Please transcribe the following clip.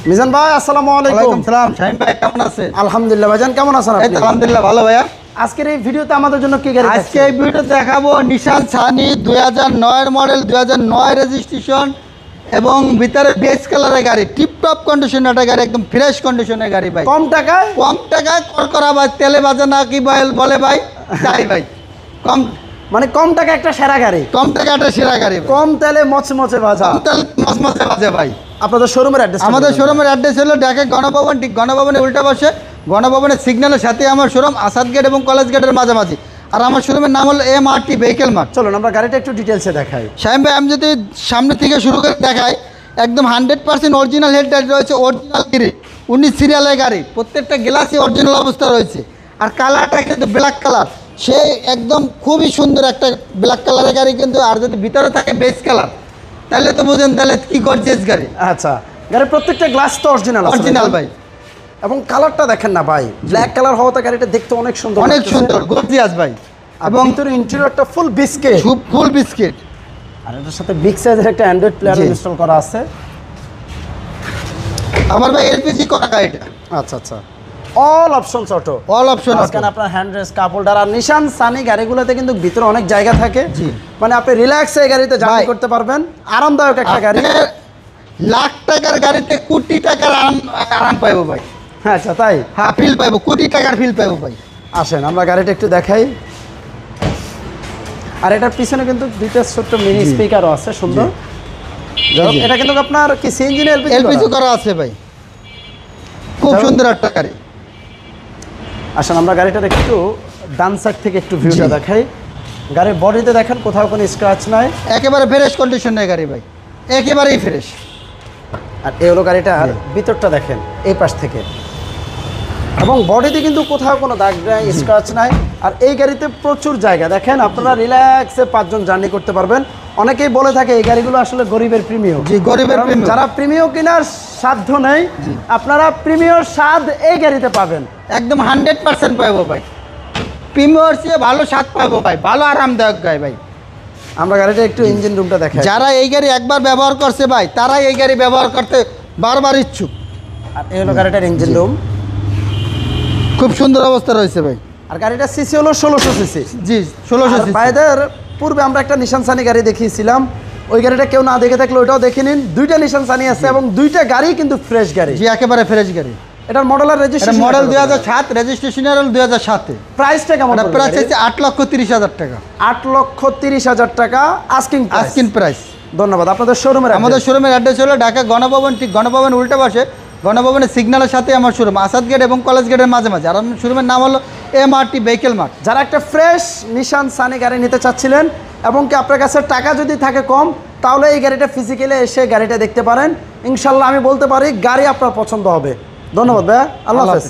মিজান ভাই আসসালামু আলাইকুম। ওয়ালাইকুম সালাম। শাহিন ভাই কেমন আছেন? আলহামদুলিল্লাহ ভাইজান, কেমন আছেন এই আপনি? তো আলহামদুলিল্লাহ ভালো ভাইয়া। আজকের এই ভিডিওতে আমাদের জন্য কি গাড়ি আজকে এই ভিডিওতে দেখাবো নিশান সানি 2009 এর মডেল, 2009 রেজিস্ট্রেশন এবং ভিতরে বেস কালারের গাড়ি, টিপটপ কন্ডিশনের একটা গাড়ি, একদম ফ্রেশ কন্ডিশনের গাড়ি ভাই। কম টাকায় কম টাকায় করকরা ভাই, তেলে বাজে না কি বলে ভাই, তাই ভাই। কম মানে কম টাকা একটা সেরা গাড়ি, কম টাকা একটা সেরা গাড়ি ভাই। কম তেলে মচমচে বাজা। কম তেল মচমচে বাজে ভাই। আপনাদের শোরুমের অ্যাড্রেস? আমাদের শোরুমের অ্যাড্রেস হলো ঢাকা গণভবন, ঠিক গণভবনের উল্টা পাশে, গণভবনের সিগন্যালের সাথে আমার শোরুম, আসাদ গেট এবং কলেজ গেটের মাঝামাঝি। আর আমার শোরুমের নাম হলো MRT ভেহিকেল মার্ট। চলুন আমরা গাড়িটা একটু ডিটেলসে দেখাই। শাহিন ভাই, আমি যদি সামনে থেকে শুরু করে দেখাই, একদম 100% অরিজিনাল হেড লাইট রয়েছে, অরিজিনাল গিরি, 19 সিরিয়ালের গাড়ি, প্রত্যেকটা গ্লাসই অরিজিনাল অবস্থা রয়েছে। আর কালারটা কিন্তু ব্ল্যাক কালার, সে একদম খুবই সুন্দর একটা ব্ল্যাক কালারের গাড়ি কিন্তু। আর যদি ভিতরে থাকে বেস কালার, তাহলে তো বুঝেন তাহলে কি গর্জিয়াস গাড়ি। আচ্ছা, গাড়ির প্রত্যেকটা গ্লাস তো অরিজিনাল আছে? অরিজিনাল ভাই। এবং কালারটা দেখেন না ভাই, ব্ল্যাক কালার হওয়াতে গাড়িটা দেখতে অনেক সুন্দর, অনেক সুন্দর গর্জিয়াস ভাই। এবং ভিতরে ইন্টেরিয়রটা ফুল বিস্কিট, ফুল বিস্কিট। আর এটার সাথে বিগ সাইজের একটা অ্যান্ড্রয়েড প্লেয়ার জি। ইনস্টল করা আছে। আমার ভাই এলপিজি করা গাড়িটা। আচ্ছা আচ্ছা, all options auto, all option মাঝখানে আপনার হ্যান্ড রেস্ট, কাপ হোল্ডার। আর নিশান সানি গাড়িগুলোতে কিন্তু ভিতরে অনেক জায়গা থাকে, জি। মানে আপনি রিল্যাক্সে এই গাড়িতে জার্নি ভাই, করতে পারবেন। আরামদায়ক একটা গাড়ি। লাখ টাকার গাড়িতে কোটি টাকার আরাম পাইবো ভাই। হ্যাঁ আচ্ছা, তাই? হ্যাঁ, ফিল পাইবো, কোটি টাকার ফিল পাইবো ভাই। আসেন আমরা গাড়িটা একটু দেখাই। আর এটার পিছনে কিন্তু দুইটা ছোট্ট মিনি স্পিকারও আছে, সুন্দর। যাই হোক, জি। এটা কিন্তু আপনার কি সিএনজি না এলপিজি এলপিজি? করা আছে ভাই, খুব যাই হোক। সুন্দর একটা গাড়ি। আসেন আমরা গাড়িটার একটু ডান সাইড থেকে একটু ভিউটা জি। দেখাই। গাড়ির বডিতে দেখেন কোথাও কোনো স্ক্র্যাচ নাই। একেবারে ফ্রেশ কন্ডিশনের গাড়ি ভাই, একেবারেই ফ্রেশ। আর এই হলো গাড়িটার ভিতরটা দেখেন এই পাশ থেকে, এবং বডিতে কিন্তু কোথাও কোনো দাগ নাই, স্ক্র্যাচ নাই। আর এই গাড়িতে প্রচুর জায়গা, দেখেন আপনারা রিল্যাক্সে 5 জন জার্নি করতে পারবেন। অনেকেই বলে থাকে এই গাড়িগুলো আসলে গরিবের প্রিমিয়াম। জি, গরিবের কারণ প্রিমিয়াম। যারা প্রিমিয়াম কেনার সাধ্য নেই, আপনারা প্রিমিয়ার স্বাদ এই গাড়িতে পাবেন। একদম 100% পাইবো ভাই। প্রিমিয়ার চেয়ে ভালো স্বাদ পাবো ভাই, ভালো আরামদায়ক গাড়ি ভাই। আমরা গাড়িটা একটু ইঞ্জিন রুমটা দেখাই। যারা এই গাড়ি একবার ব্যবহার করছে ভাই, তারাই এই গাড়ি ব্যবহার করতে বারবার ইচ্ছুক। আর এই হলো গাড়িটার ইঞ্জিন রুম। খুব সুন্দর অবস্থা রয়েছে ভাই। আর গাড়িটা সিসি হলো 1600 সিসি। জি, 1600 আর সিসি। বাইদের পূর্বে আমরা একটা নিশান সানি গাড়ি দেখিয়েছিলাম, ওই গাড়িটা কেউ না দেখে থাকলে ওইটাও দেখে নিন। দুইটা নিশান সানি আছে এবং দুইটা গাড়ি কিন্তু ফ্রেশ গাড়ি। জি, একেবারে ফ্রেশ গাড়ি। এটার মডেল আর এটা রেজিস্ট্রেশন মডেল 2007, রেজিস্ট্রেশন হল 2007। প্রাইসটা কেমন? এটা প্রাইস হচ্ছে 8,30,000 টাকা। 8,30,000 টাকা আস্কিং আস্কিন প্রাইস। ধন্যবাদ। আপনাদের শোরুমের আমাদের শোরুমের অ্যাড্রেস হলো ঢাকা গণভবন, ঠিক গণভবনের উল্টা পাশে, গণভবনের সিগন্যালের সাথে আমার শোরুম, আসাদ গেট এবং কলেজ গেটের মাঝামাঝি। আর আমার শোরুমের নাম হলো MRT ভেহিকেল মার্ট। যারা একটা ফ্রেশ নিশান সানি গাড়ি নিতে চাচ্ছিলেন এবং কি আপনার কাছে টাকা যদি থাকে কম, তাহলে এই গাড়িটা ফিজিক্যালি এসে গাড়িটা দেখতে পারেন। ইনশাল্লাহ আমি বলতে পারি গাড়ি আপনার পছন্দ হবে। ধন্যবাদ ভাইয়া, আল্লাহ হাফেজ।